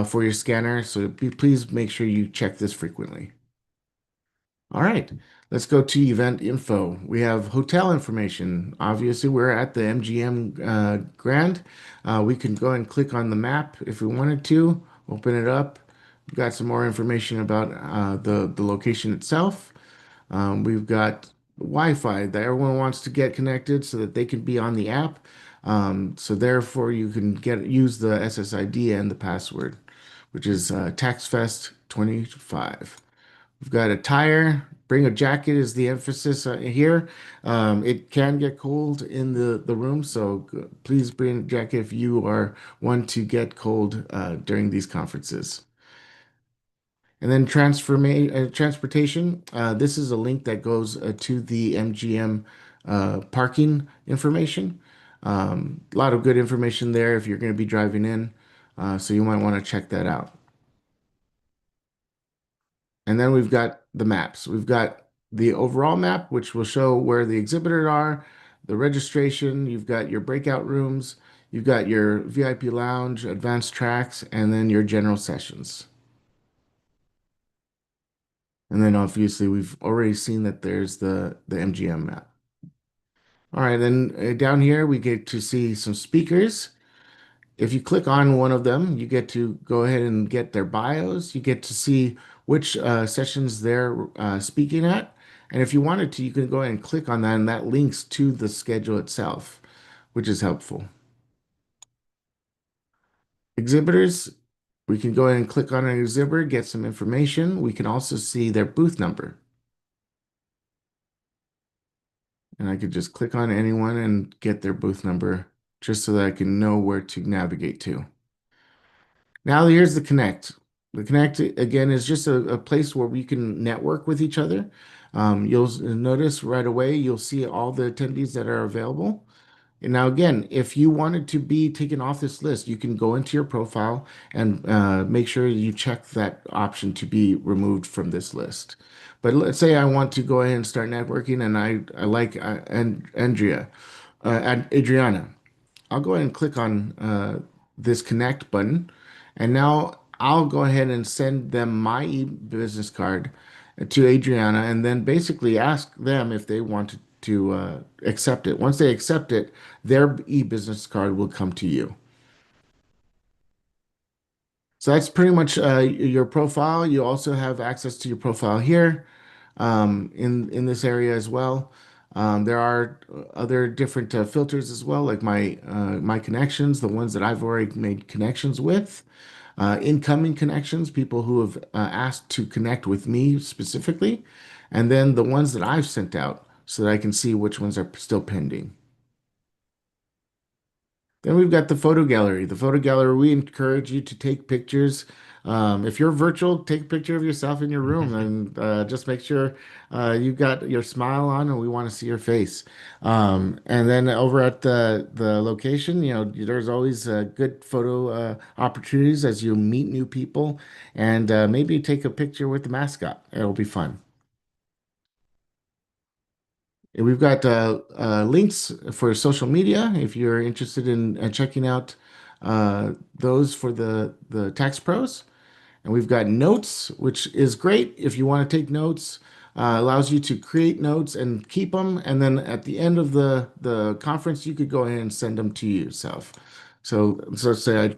Speaker 3: for your scanner. So please make sure you check this frequently. All right, let's go to event info. We have hotel information. Obviously, we're at the MGM Grand. We can go and click on the map if we wanted to, open it up. We've got some more information about the location itself. We've got Wi-Fi that everyone wants to get connected so that they can be on the app. So therefore, you can use the SSID and the password, which is TaxFest25. We've got a tire. Bring a jacket is the emphasis here. It can get cold in the room, so please bring a jacket if you are one to get cold during these conferences. And then transportation. This is a link that goes to the MGM parking information. A lot of good information there if you're going to be driving in. So you might want to check that out. And then we've got the maps. We've got the overall map, which will show where the exhibitors are, the registration. You've got your breakout rooms. You've got your VIP lounge, advanced tracks, and then your general sessions. And then obviously we've already seen that there's the MGM map. All right, then down here we get to see some speakers. If you click on one of them, you get to go ahead and get their bios. You get to see which sessions they're speaking at. And if you wanted to, you can go ahead and click on that, and that links to the schedule itself, which is helpful. Exhibitors, we can go ahead and click on an exhibitor, get some information. We can also see their booth number. And I could just click on anyone and get their booth number just so that I can know where to navigate to. Now here's the Connect. The Connect again is just a place where we can network with each other. You'll notice right away, you'll see all the attendees that are available. And now, again, if you wanted to be taken off this list, you can go into your profile and make sure you check that option to be removed from this list. But let's say I want to go ahead and start networking, and I like and Adriana. I'll go ahead and click on this connect button, and now I'll go ahead and send them my e-business card to Adriana, and then basically ask them if they want to accept it. Once they accept it, their e-business card will come to you. So that's pretty much your profile. You also have access to your profile here in this area as well. There are other different filters as well, like my connections, the ones that I've already made connections with, incoming connections, people who have asked to connect with me specifically, and then the ones that I've sent out so that I can see which ones are still pending. Then we've got the photo gallery. The photo gallery, we encourage you to take pictures. If you're virtual, take a picture of yourself in your room and just make sure you've got your smile on and we want to see your face. And then over at the location, there's always good photo opportunities as you meet new people and maybe take a picture with the mascot. It'll be fun. And we've got links for social media if you're interested in checking out those for the tax pros. And we've got notes, which is great if you want to take notes. Allows you to create notes and keep them. And then at the end of the conference, you could go ahead and send them to yourself. So let's say I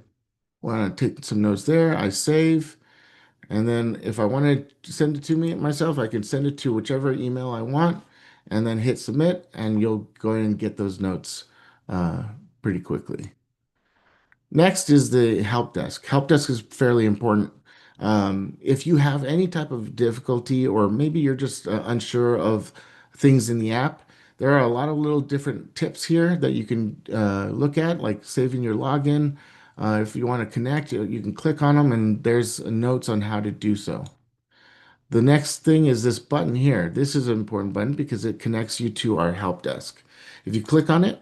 Speaker 3: want to take some notes there. I save. And then if I want to send it to me myself, I can send it to whichever email I want and then hit submit, and you'll go ahead and get those notes uh, pretty quickly. Next is the help desk. Help desk is fairly important. If you have any type of difficulty, or maybe you're just unsure of things in the app, there are a lot of little different tips here that you can look at, like saving your login. If you want to connect, you can click on them, and there's notes on how to do so. The next thing is this button here. This is an important button because it connects you to our help desk. If you click on it,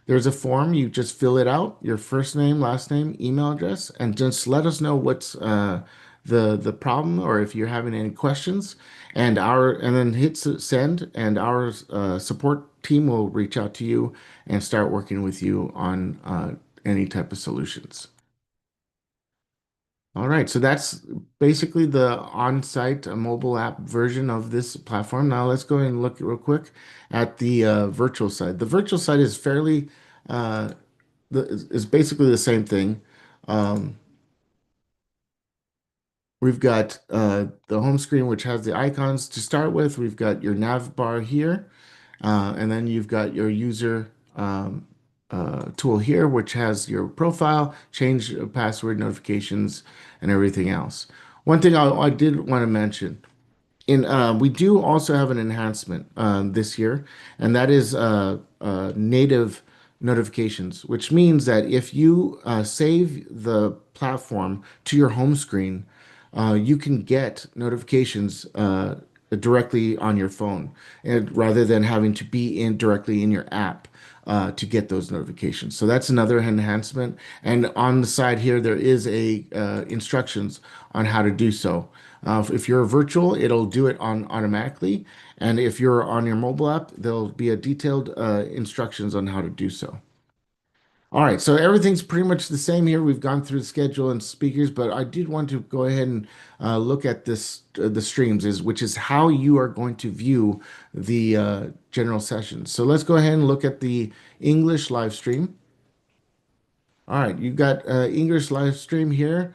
Speaker 3: there's a form. You just fill it out, your first name, last name, email address, and just let us know what's the problem or if you're having any questions. And then hit send, and our support team will reach out to you and start working with you on any type of solutions. All right, so that's basically the on-site mobile app version of this platform. Now let's go and look real quick at the virtual side. The virtual side is fairly uh, is basically the same thing. Um, we've got the home screen, which has the icons to start with. We've got your nav bar here, and then you've got your user tool here, which has your profile, change password notifications, and everything else. One thing I did want to mention we do also have an enhancement this year, and that is native notifications, which means that if you save the platform to your home screen, you can get notifications directly on your phone, and rather than having to be in directly in your app to get those notifications. So that's another enhancement. And on the side here, there is a instructions on how to do so. If you're virtual, it'll do it on automatically. And if you're on your mobile app, there'll be a detailed instructions on how to do so. All right, so everything's pretty much the same here. We've gone through the schedule and speakers, but I did want to go ahead and look at this the streams, which is how you are going to view the general sessions. So let's go ahead and look at the English live stream. All right, you've got English live stream here.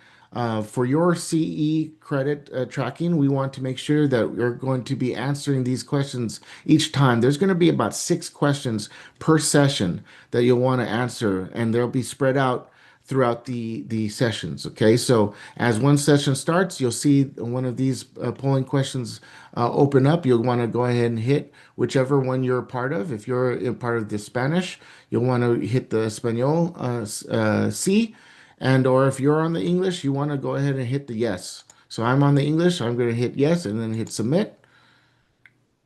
Speaker 3: For your CE credit tracking, we want to make sure that we're going to be answering these questions each time. There's going to be about 6 questions per session that you'll want to answer, and they'll be spread out throughout the sessions. Okay, so as one session starts, you'll see one of these polling questions open up. You'll want to go ahead and hit whichever one you're a part of. If you're a part of the Spanish, you'll want to hit the Espanol C, And or if you're on the English, you want to go ahead and hit the yes. So I'm on the English, I'm going to hit yes and then hit submit.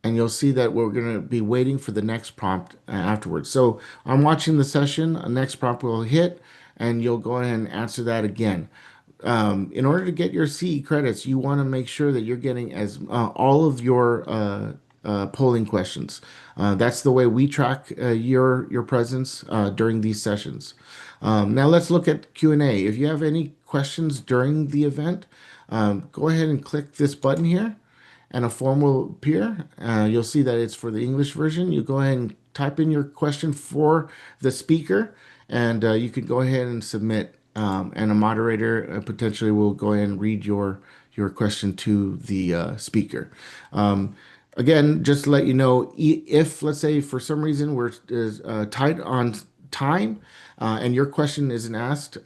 Speaker 3: And you'll see that we're going to be waiting for the next prompt afterwards. So I'm watching the session, a next prompt will hit, and you'll go ahead and answer that again. In order to get your CE credits, you want to make sure that you're getting as all of your polling questions. That's the way we track your presence during these sessions. Now let's look at Q&A. If you have any questions during the event, go ahead and click this button here and a form will appear. You'll see that it's for the English version. You go ahead and type in your question for the speaker, and you can go ahead and submit. And a moderator potentially will go ahead and read your question to the speaker. Again, just to let you know, if let's say for some reason we're tight on time and your question isn't asked,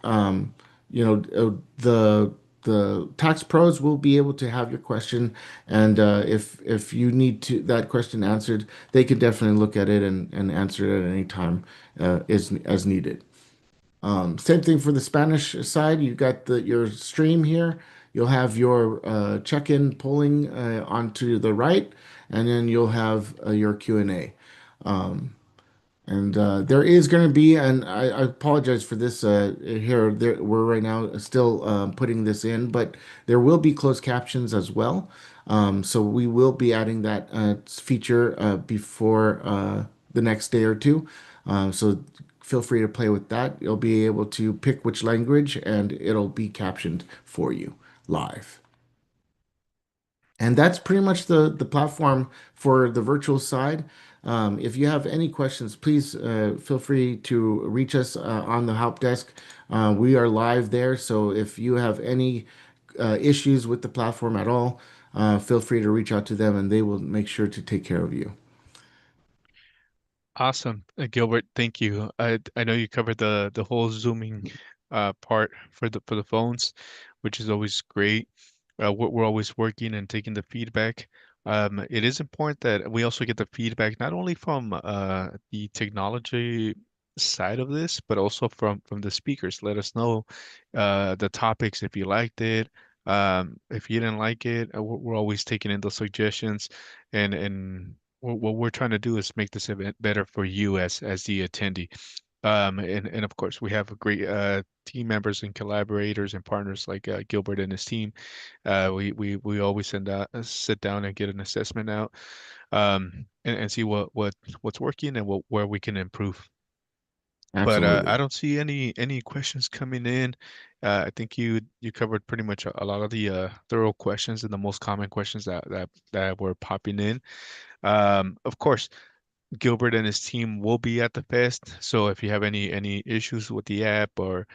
Speaker 3: the tax pros will be able to have your question, and if you need to that question answered, they can definitely look at it and answer it at any time as needed. Same thing for the Spanish side. You got your stream here. You'll have your check-in polling onto the right, and then you'll have your Q&A. And there is going to be, and I apologize for this here. We're right now still putting this in, but there will be closed captions as well. So we will be adding that feature before the next day or two. So feel free to play with that. You'll be able to pick which language, and it'll be captioned for you live. And that's pretty much the platform for the virtual side. If you have any questions, please feel free to reach us on the help desk. We are live there, so if you have any issues with the platform at all, feel free to reach out to them and they will make sure to take care of you.
Speaker 2: Awesome, Gilbert. Thank you. I know you covered the whole zooming part for the phones, which is always great. We're always working and taking the feedback. It is important that we also get the feedback not only from the technology side of this, but also from the speakers. Let us know the topics if you liked it. If you didn't like it, we're always taking in those suggestions, and what we're trying to do is make this event better for you as the attendee. And of course, we have a great team members and collaborators and partners like Gilbert and his team. We always sit down and get an assessment out, and see what's working and where we can improve. But I
Speaker 3: Absolutely.
Speaker 2: don't see any questions coming in. I think you covered pretty much a lot of the thorough questions and the most common questions that were popping in. Of course, Gilbert and his team will be at the fest. So if you have any issues with the app or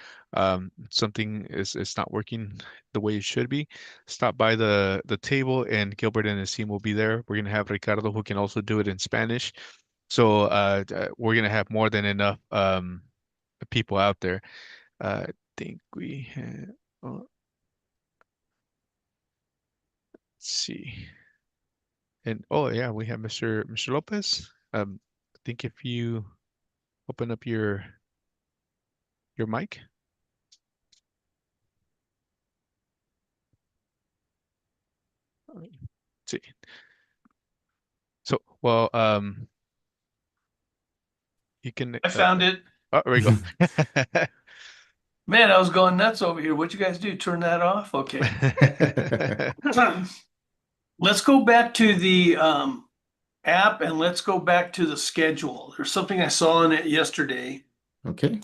Speaker 2: something is not working the way it should be, stop by the table and Gilbert and his team will be there. We're gonna have Ricardo who can also do it in Spanish. So we're gonna have more than enough people out there. I think we have, let's see. And oh yeah, we have Mr. Lopez. I think if you open up your mic. Let's see. So, well, you can.
Speaker 4: I found it.
Speaker 2: Oh, there we go.
Speaker 4: Man, I was going nuts over here. What'd you guys do? Turn that off? Okay. Let's go back to the app and let's go back to the schedule. There's something I saw in it yesterday.
Speaker 3: Okay.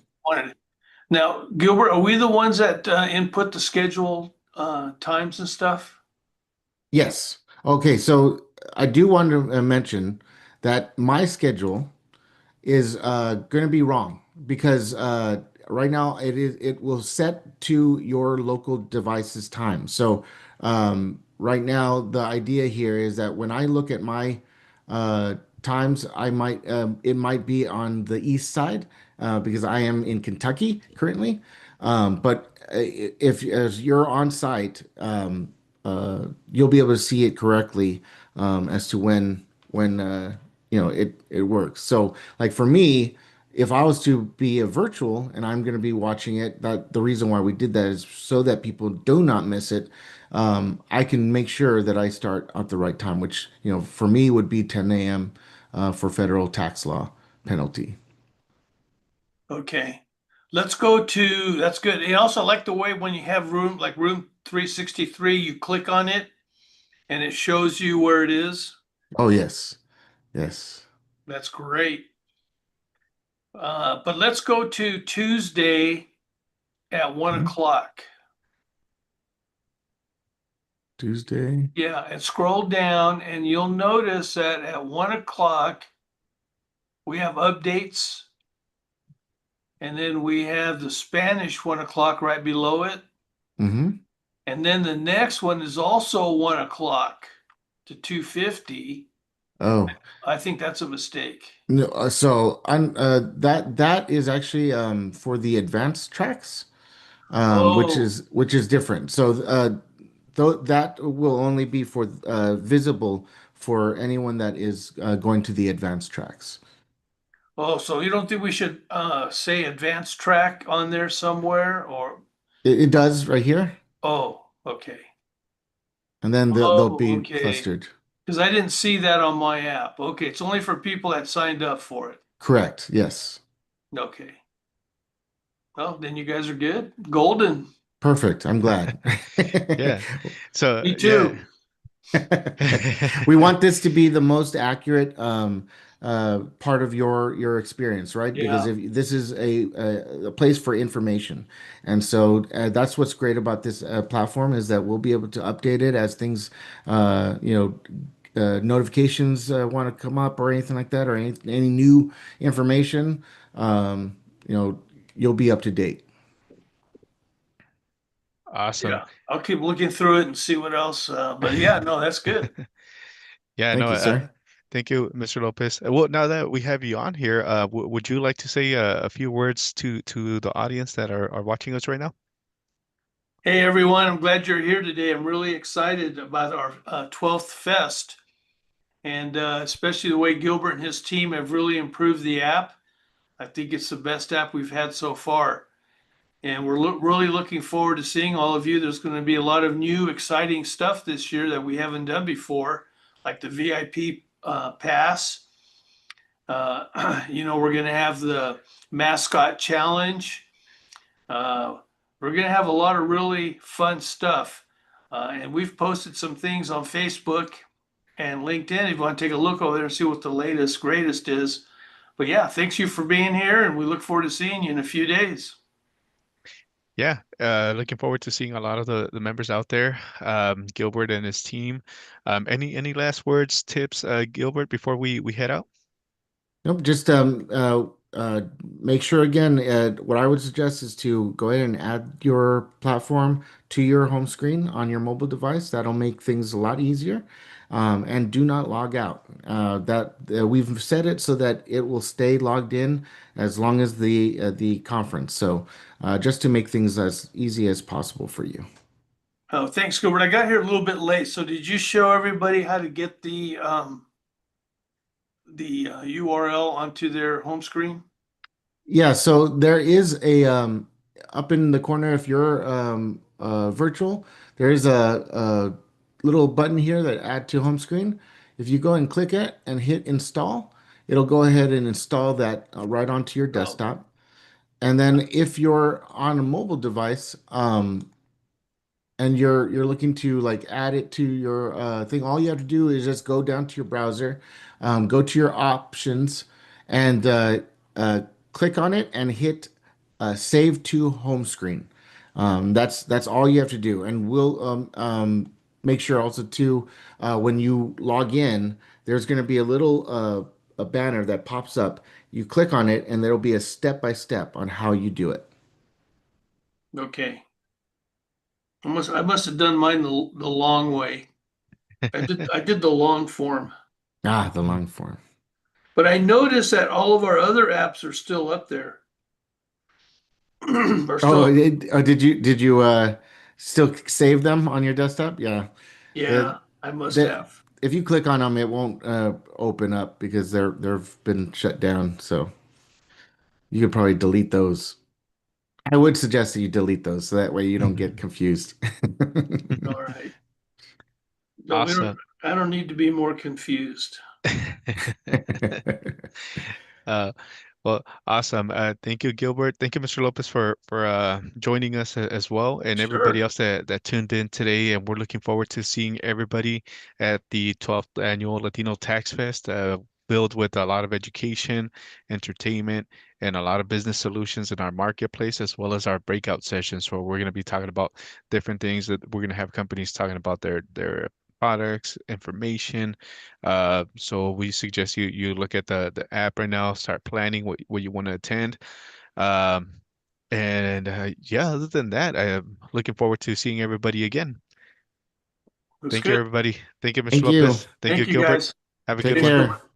Speaker 4: Now, Gilbert, are we the ones that input the schedule times and stuff?
Speaker 3: Yes. Okay. So I do want to mention that my schedule is going to be wrong because right now it will set to your local device's time. So right now the idea here is that when I look at my times, I might it might be on the east side because I am in Kentucky currently. But if as you're on site, you'll be able to see it correctly as to when it works. So like for me, if I was to be a virtual and I'm going to be watching it, that the reason why we did that is so that people do not miss it. I can make sure that I start at the right time, which, for me would be 10 a.m. For federal tax law penalty.
Speaker 4: Okay. Let's go to, that's good. And also I like the way when you have room 363, you click on it and it shows you where it is.
Speaker 3: Oh, yes. Yes.
Speaker 4: That's great. But let's go to Tuesday at 1 o'clock.
Speaker 3: Tuesday.
Speaker 4: Yeah, and scroll down and you'll notice that at 1 o'clock, we have updates. And then we have the Spanish 1 o'clock right below it.
Speaker 3: Mm-hmm.
Speaker 4: And then the next one is also 1 o'clock to 2:50.
Speaker 3: Oh,
Speaker 4: I think that's a mistake.
Speaker 3: no. That is actually for the advanced tracks,
Speaker 4: Oh,
Speaker 3: which is different. So that will only be for visible for anyone that is going to the advanced tracks.
Speaker 4: oh, so you don't think we should say advanced track on there somewhere or
Speaker 3: It does right here,
Speaker 4: oh, okay.
Speaker 3: and then they'll
Speaker 4: Oh,
Speaker 3: be
Speaker 4: okay.
Speaker 3: clustered.
Speaker 4: Because I didn't see that on my app. Okay, it's only for people that signed up for it.
Speaker 3: Correct. Yes.
Speaker 4: Okay. Well, then you guys are good. Golden.
Speaker 3: Perfect. I'm glad.
Speaker 2: Yeah. So
Speaker 4: Me
Speaker 2: yeah.
Speaker 4: too.
Speaker 3: We want this to be the most accurate part of your experience, right? Because
Speaker 4: Yeah.
Speaker 3: if this is a place for information, and so that's what's great about this platform is that we'll be able to update it as things, uh, you know, notifications want to come up or anything like that, or any new information. Um, you know, you'll be up to date.
Speaker 2: Awesome.
Speaker 4: Yeah. I'll keep looking through it and see what else. But yeah, no, that's good.
Speaker 2: Yeah, no,
Speaker 3: Thank you, sir.
Speaker 2: thank you, Mr. Lopez. Well, now that we have you on here, would you like to say a few words to the audience that are watching us right now?
Speaker 4: Hey, everyone. I'm glad you're here today. I'm really excited about our 12th Fest and especially the way Gilbert and his team have really improved the app. I think it's the best app we've had so far. And we're really looking forward to seeing all of you. There's going to be a lot of new, exciting stuff this year that we haven't done before, like the VIP pass. We're going to have the mascot challenge. We're going to have a lot of really fun stuff. And we've posted some things on Facebook and LinkedIn. If you want to take a look over there and see what the latest, greatest is. But yeah, thanks you for being here, and we look forward to seeing you in a few days.
Speaker 2: Yeah, looking forward to seeing a lot of the members out there, Gilbert and his team. Any last words, tips, Gilbert, before we head out?
Speaker 3: Nope, just make sure again, what I would suggest is to go ahead and add your platform to your home screen on your mobile device. That'll make things a lot easier. And do not log out. That we've set it so that it will stay logged in as long as the conference. So just to make things as easy as possible for you.
Speaker 4: Oh, thanks, Gilbert. I got here a little bit late. So did you show everybody how to get the URL onto their home screen?
Speaker 3: Yeah, so there is a up in the corner if you're virtual, there is a little button here that add to home screen. If you go and click it and hit install, it'll go ahead and install that right onto your
Speaker 4: Oh,
Speaker 3: desktop. And then if you're on a mobile device, and you're looking to like add it to your thing, all you have to do is just go down to your browser, go to your options, and uh, click on it and hit save to home screen. That's all you have to do, and we'll make sure also too when you log in, there's going to be a little a banner that pops up. You click on it, and there'll be a step by step on how you do it.
Speaker 4: okay. I must have done mine the long way. I did the long form.
Speaker 3: Ah, the long form.
Speaker 4: But I noticed that all of our other apps are still up there. Are
Speaker 3: Oh,
Speaker 4: still,
Speaker 3: did you still save them on your desktop? Yeah. The
Speaker 4: yeah, I must
Speaker 3: that
Speaker 4: have.
Speaker 3: if you click on them, it won't open up because they've been shut down. So You could probably delete those. I would suggest that you delete those so that way you don't get confused.
Speaker 4: All right. No,
Speaker 2: Awesome.
Speaker 4: I don't need to be more confused.
Speaker 2: Uh, well, awesome. Thank you, Gilbert. Thank you, Mr. Lopez, for joining us as well, and everybody
Speaker 4: Sure.
Speaker 2: else that tuned in today. And we're looking forward to seeing everybody at the 12th annual Latino Tax Fest, filled with a lot of education, entertainment, and a lot of business solutions in our marketplace, as well as our breakout sessions where we're going to be talking about different things that we're going to have companies talking about their products, information. So we suggest you look at the app right now, start planning what you want to attend. Um, and yeah, other than that, I am looking forward to seeing everybody again.
Speaker 4: That's
Speaker 2: Thank you,
Speaker 4: good.
Speaker 2: everybody. Thank you, Mr.
Speaker 3: Thank you.
Speaker 2: Lopez. Thank you,
Speaker 4: Thank you,
Speaker 2: Gilbert.
Speaker 4: guys.
Speaker 2: Have a good
Speaker 3: Take
Speaker 4: Thanks
Speaker 2: one.
Speaker 4: so
Speaker 3: care.
Speaker 4: much.